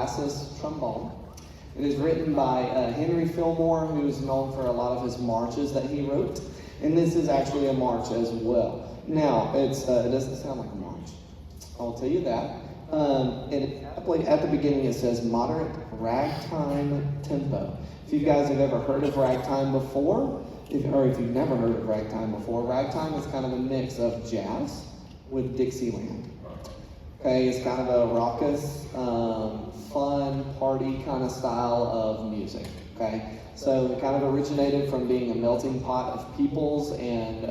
Lassus trombone. It is written by Henry Fillmore, who is known for a lot of his marches that he wrote. And this is actually a march as well. Now, it doesn't sound like a march. I'll tell you that. At the beginning it says moderate ragtime tempo. If you guys have ever heard of ragtime before, if you've never heard of ragtime before, ragtime is kind of a mix of jazz with Dixieland. Okay, it's kind of a raucous, fun, party kind of style of music. Okay, so it kind of originated from being a melting pot of peoples and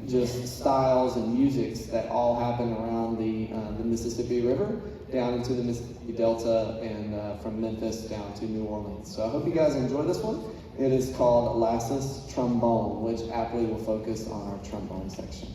just styles and musics that all happen around the Mississippi River down into the Mississippi Delta and from Memphis down to New Orleans. So I hope you guys enjoy this one. It is called Lassus Trombone, which aptly will focus on our trombone section.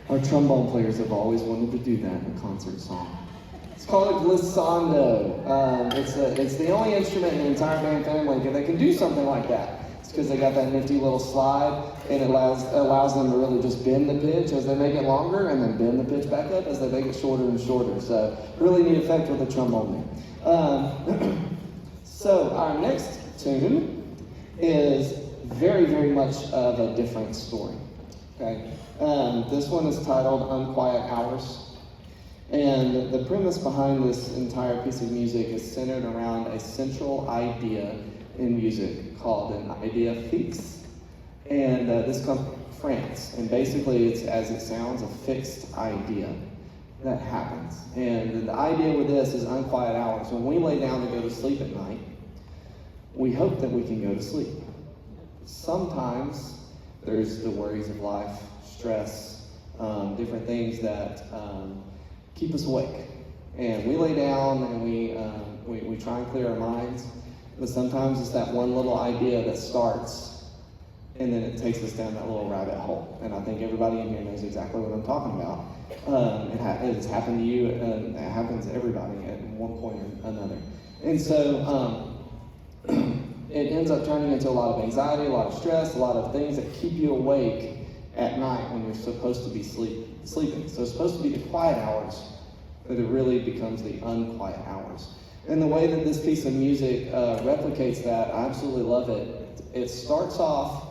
Our trombone players have always wanted to do that in a concert song. It's called a glissando. It's the only instrument in the entire band family that can do something like that. It's because they got that nifty little slide, and it allows them to really just bend the pitch as they make it longer, and then bend the pitch back up as they make it shorter and shorter. So really neat effect with the trombone there. So our next tune is very, very much of a different story. Okay. This one is titled Unquiet Hours, and the premise behind this entire piece of music is centered around a central idea in music called an idea fixe, and this comes from France, and basically it's, as it sounds, a fixed idea that happens. And the idea with this is unquiet hours. When we lay down to go to sleep at night, we hope that we can go to sleep. Sometimes there's the worries of life, stress, different things that keep us awake. And we lay down and we try and clear our minds, but sometimes it's that one little idea that starts and then it takes us down that little rabbit hole. And I think everybody in here knows exactly what I'm talking about. It's happened to you, and it happens to everybody at one point or another. And so it ends up turning into a lot of anxiety, a lot of stress, a lot of things that keep you awake at night when you're supposed to be sleeping. So it's supposed to be the quiet hours, but it really becomes the unquiet hours. And the way that this piece of music replicates that, I absolutely love it. It starts off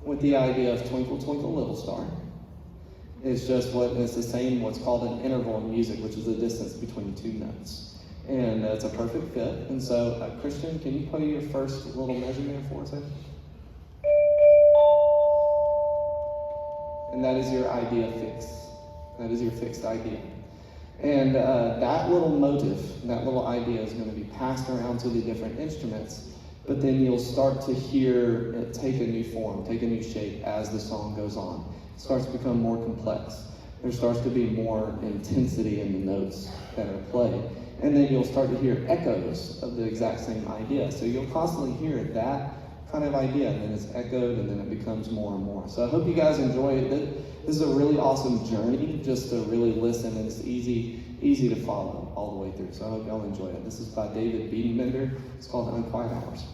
with the idea of Twinkle, Twinkle, Little Star. It's the same, what's called an interval in music, which is the distance between two notes. And it's a perfect fit. And so, Christian, can you play your first little measure there for us? And that is your idea fix. That is your fixed idea. And that little motive, that little idea is going to be passed around to the different instruments, but then you'll start to hear it take a new form, take a new shape as the song goes on. It starts to become more complex. There starts to be more intensity in the notes that are played. And then you'll start to hear echoes of the exact same idea. So you'll constantly hear that kind of idea, and then it's echoed, and then it becomes more and more. So I hope you guys enjoy it. This is a really awesome journey just to really listen, and it's easy to follow all the way through. So I hope y'all enjoy it. This is by David Biedenbender. It's called Unquiet Hours.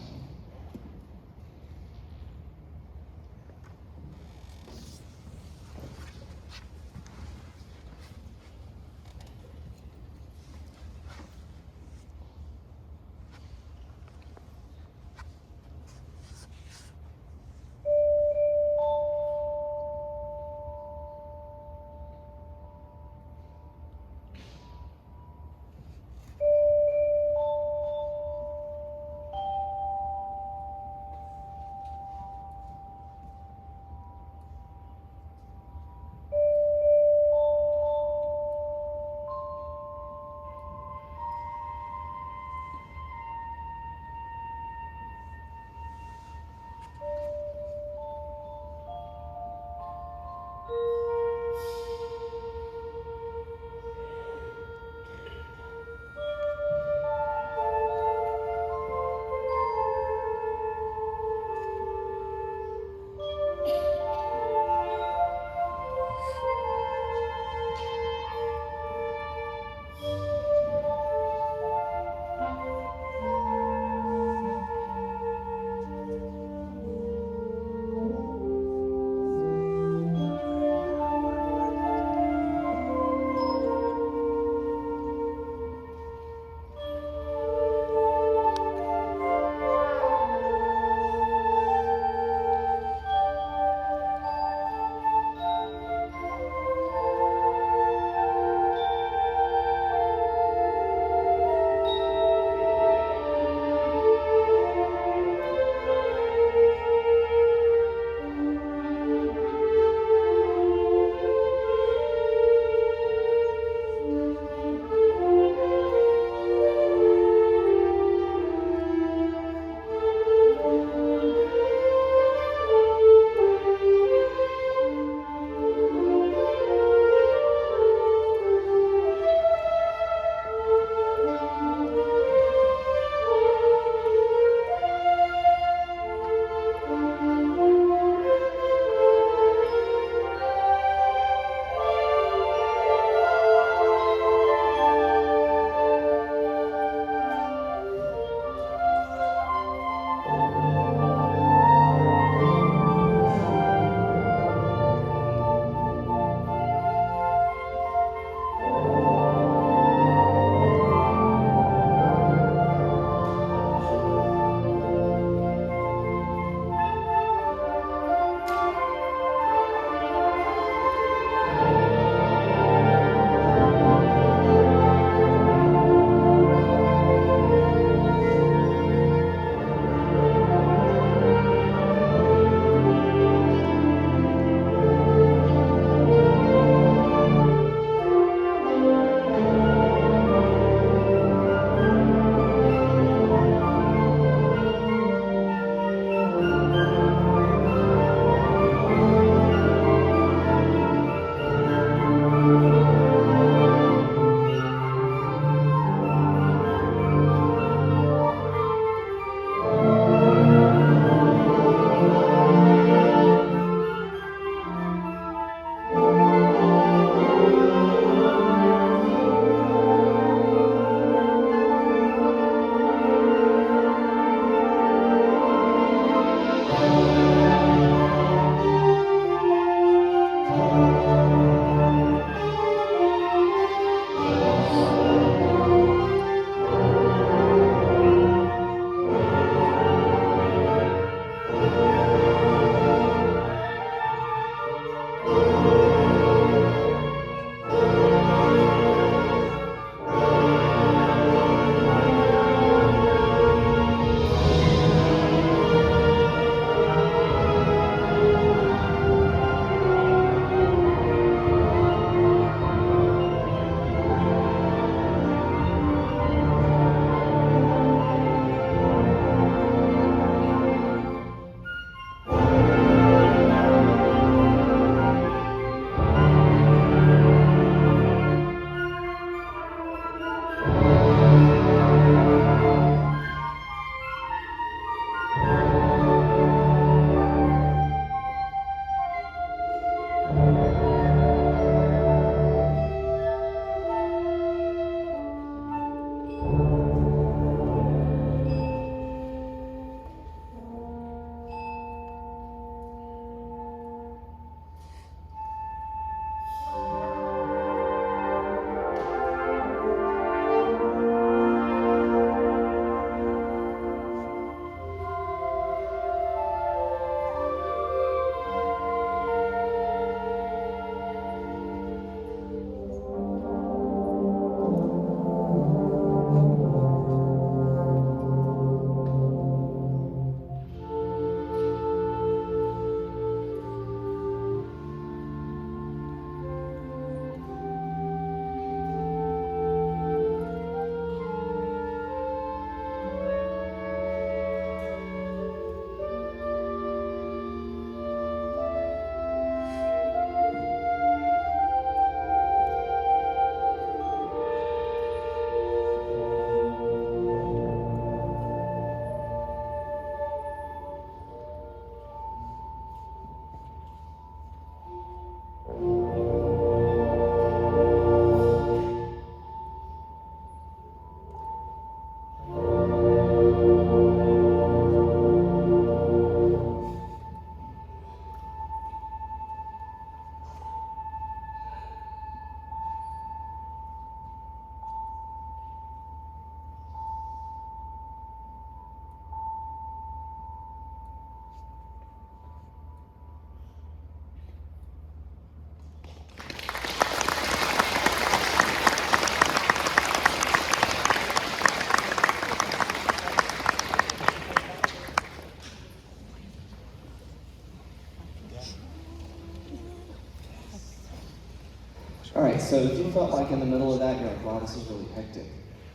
so if you felt like in the middle of that, you're like, wow, this is really hectic.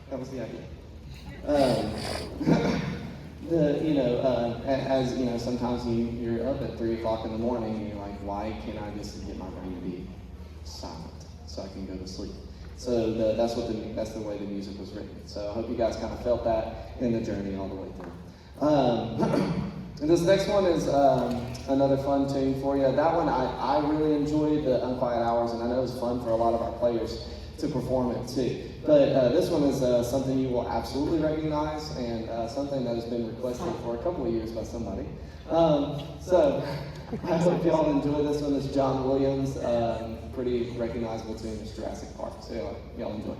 That was the idea. As you know, sometimes you're up at 3 o'clock in the morning and you're like, why can't I just get my brain to be silent so I can go to sleep? So that's the way the music was written. So I hope you guys kind of felt that in the journey all the way through. And this next one is another fun tune for you. That one I really enjoyed, the Unquiet Hours, and I know it was fun for a lot of our players to perform it too. But this one is something you will absolutely recognize, and something that has been requested for a couple of years by somebody. So I hope y'all enjoy this one. It's John Williams, pretty recognizable tune. It's Jurassic Park. So y'all enjoy.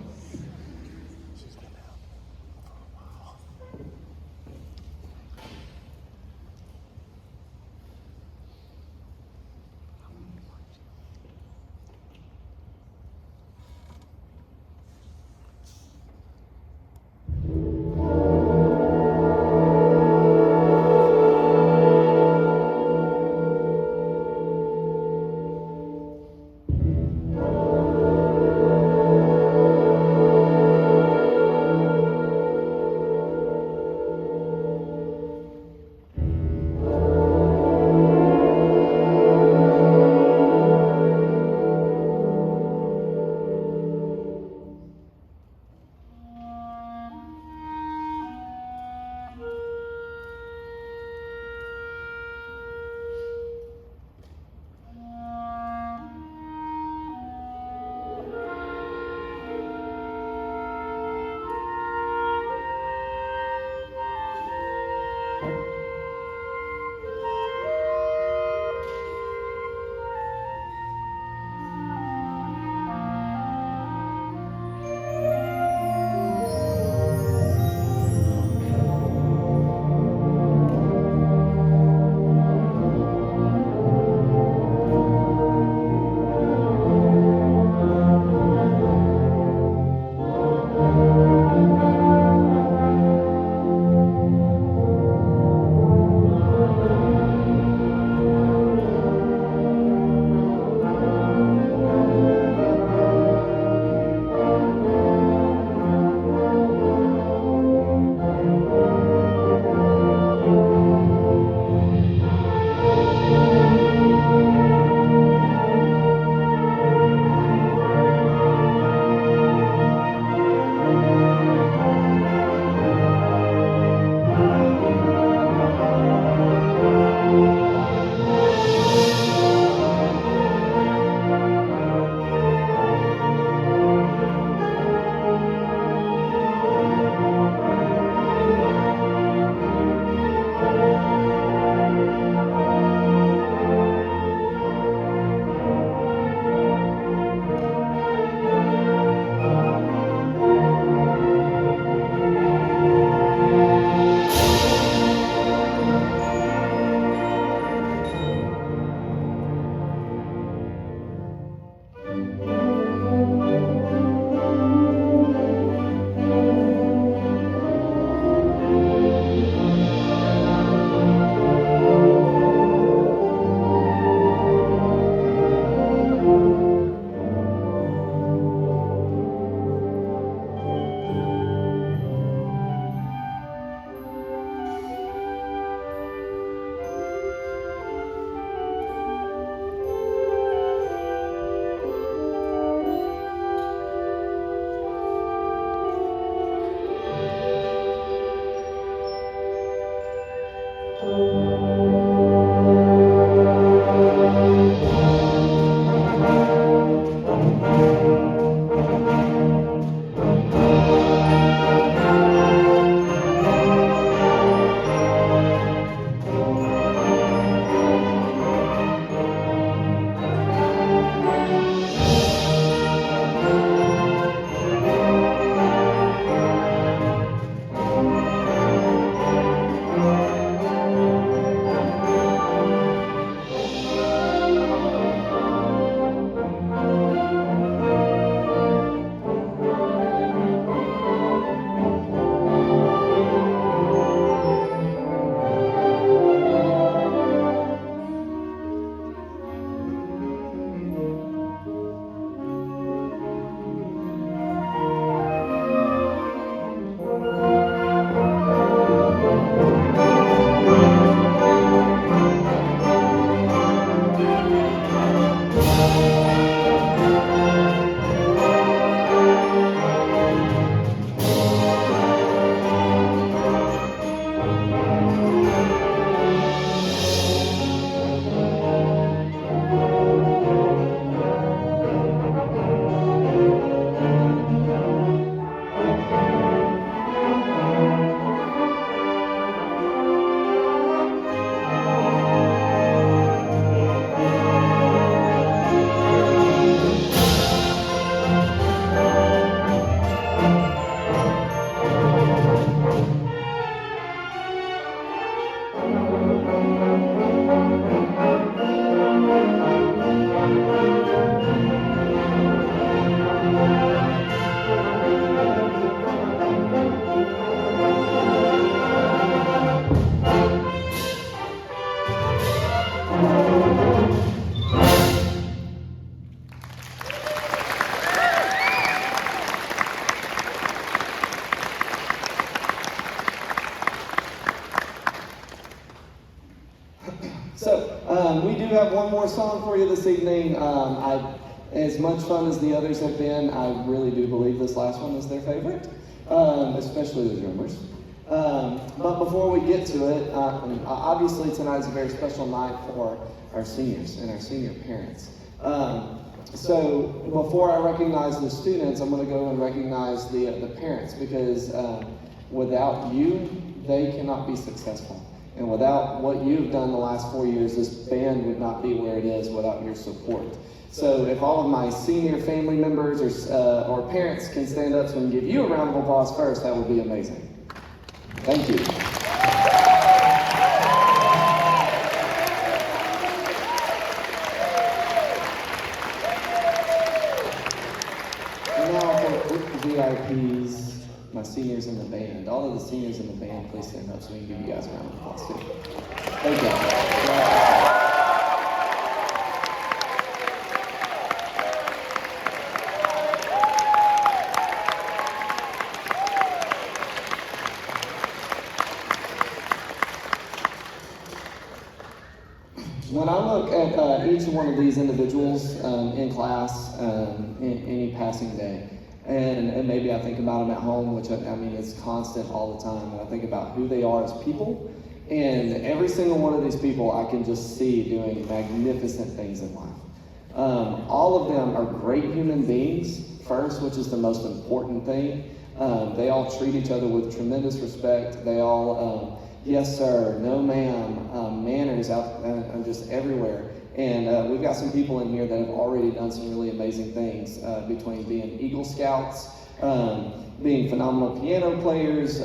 So we do have one more song for you this evening. As much fun as the others have been, I really do believe this last one is their favorite, especially the drummers. But before we get to it, obviously tonight is a very special night for our seniors and our senior parents. So before I recognize the students, I'm going to go and recognize the parents, because without you, they cannot be successful. And without what you've done the last 4 years, this band would not be where it is without your support. So if all of my senior family members or parents can stand up so we can give you a round of applause first, that would be amazing. Thank you. And now for VIPs, my seniors in the band. All of the seniors in the band, please stand up so we can give you guys a round of applause too. Thank you. When I look at each one of these individuals in class, in any passing day, and maybe I think about them at home, which I mean is constant all the time, and I think about who they are as people, and every single one of these people I can just see doing magnificent things in life. All of them are great human beings first, which is the most important thing. They all treat each other with tremendous respect. They all yes sir, no ma'am, manners out just everywhere. And we've got some people in here that have already done some really amazing things between being Eagle Scouts, being phenomenal piano players,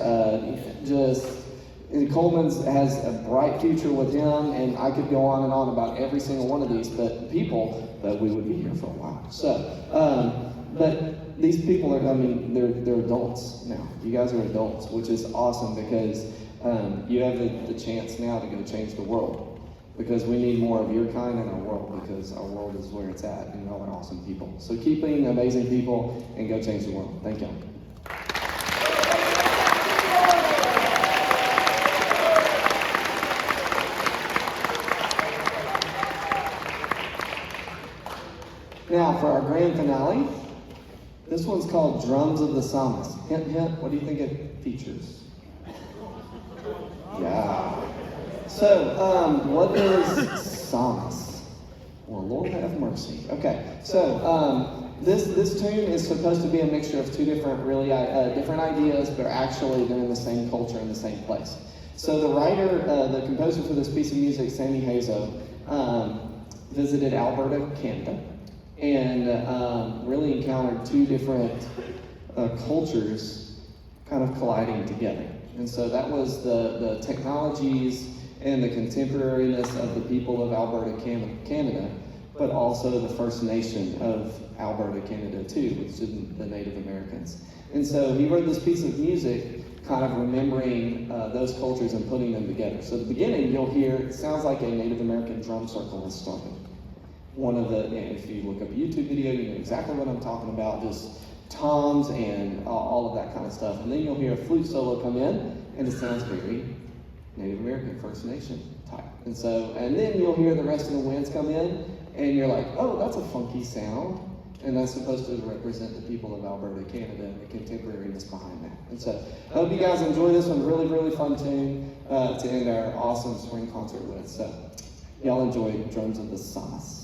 Coleman's has a bright future with him, and I could go on and on about every single one of these people, but we would be here for a while. So, but these people are, I mean, they're adults now. You guys are adults, which is awesome, because you have the chance now to go change the world, because we need more of your kind in our world, because our world is where it's at, and y'all are awesome people. So keep being amazing people and go change the world. Thank you. Now for our grand finale, this one's called Drums of the Psalmist. Hint, hint, what do you think it features? Yeah. So, what is psalmist? Well, Lord have mercy. Okay, so this tune is supposed to be a mixture of two different, really different ideas, but actually they're in the same culture in the same place. So the writer, the composer for this piece of music, Sammy Hazo, visited Alberta, Canada, and really encountered two different cultures kind of colliding together. And so that was the technologies and the contemporariness of the people of Alberta, Canada, but also the First Nation of Alberta, Canada too, which is the Native Americans. And so he wrote this piece of music kind of remembering those cultures and putting them together. So at the beginning, you'll hear, it sounds like a Native American drum circle has started. One of the, if you look up a YouTube video, you know exactly what I'm talking about, just toms and all of that kind of stuff. And then you'll hear a flute solo come in, and it sounds very Native American, First Nation type. And then you'll hear the rest of the winds come in, and you're like, oh, that's a funky sound. And that's supposed to represent the people of Alberta, Canada, and the contemporariness behind that. And so I hope you guys enjoy this one. Really, really fun tune to end our awesome spring concert with. So y'all enjoy Drums of the Psalmist.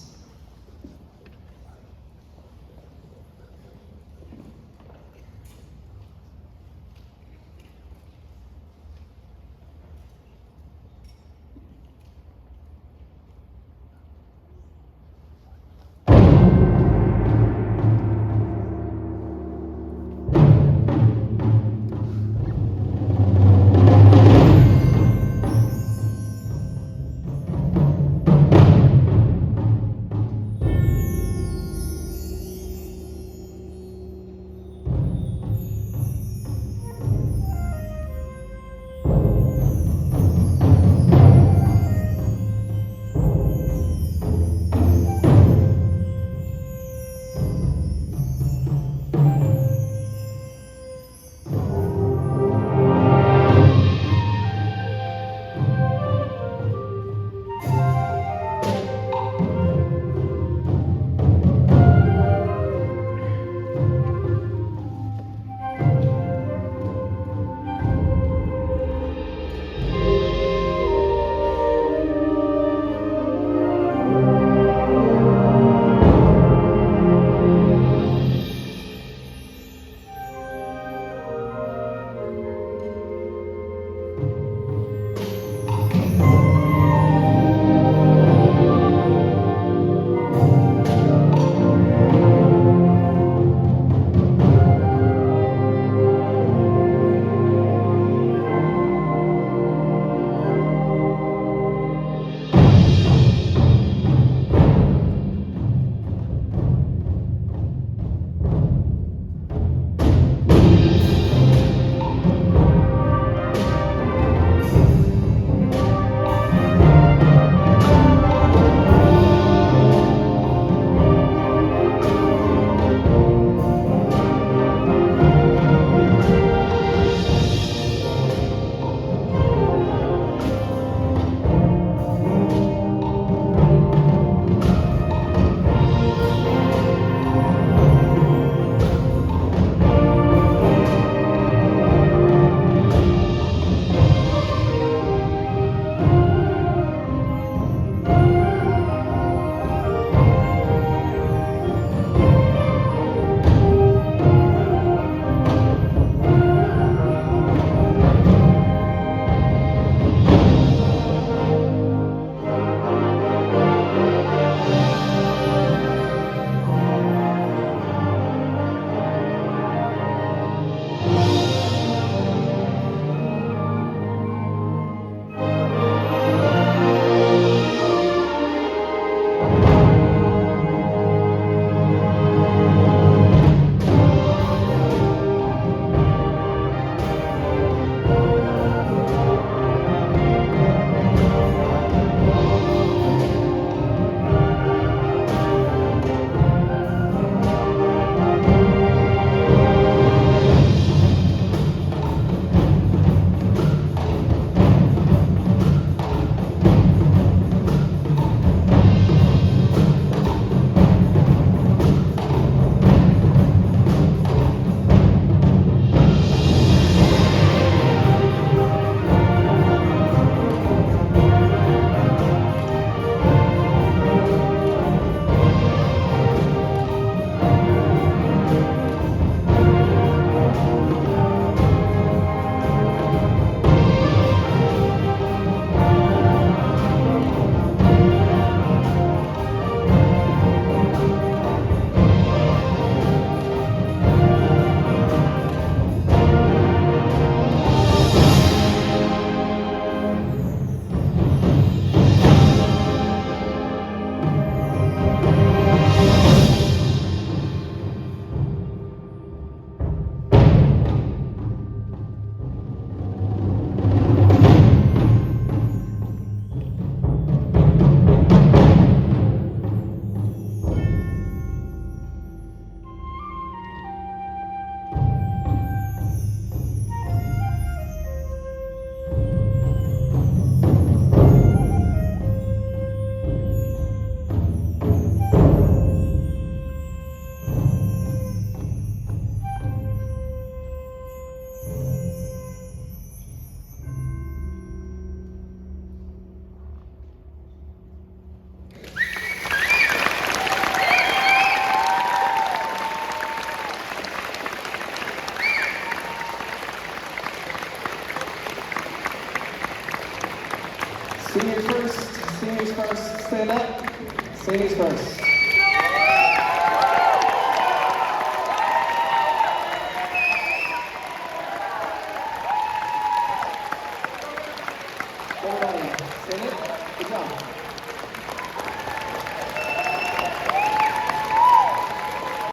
Seniors first, stand up. Seniors first. Everybody, stand up. Good job.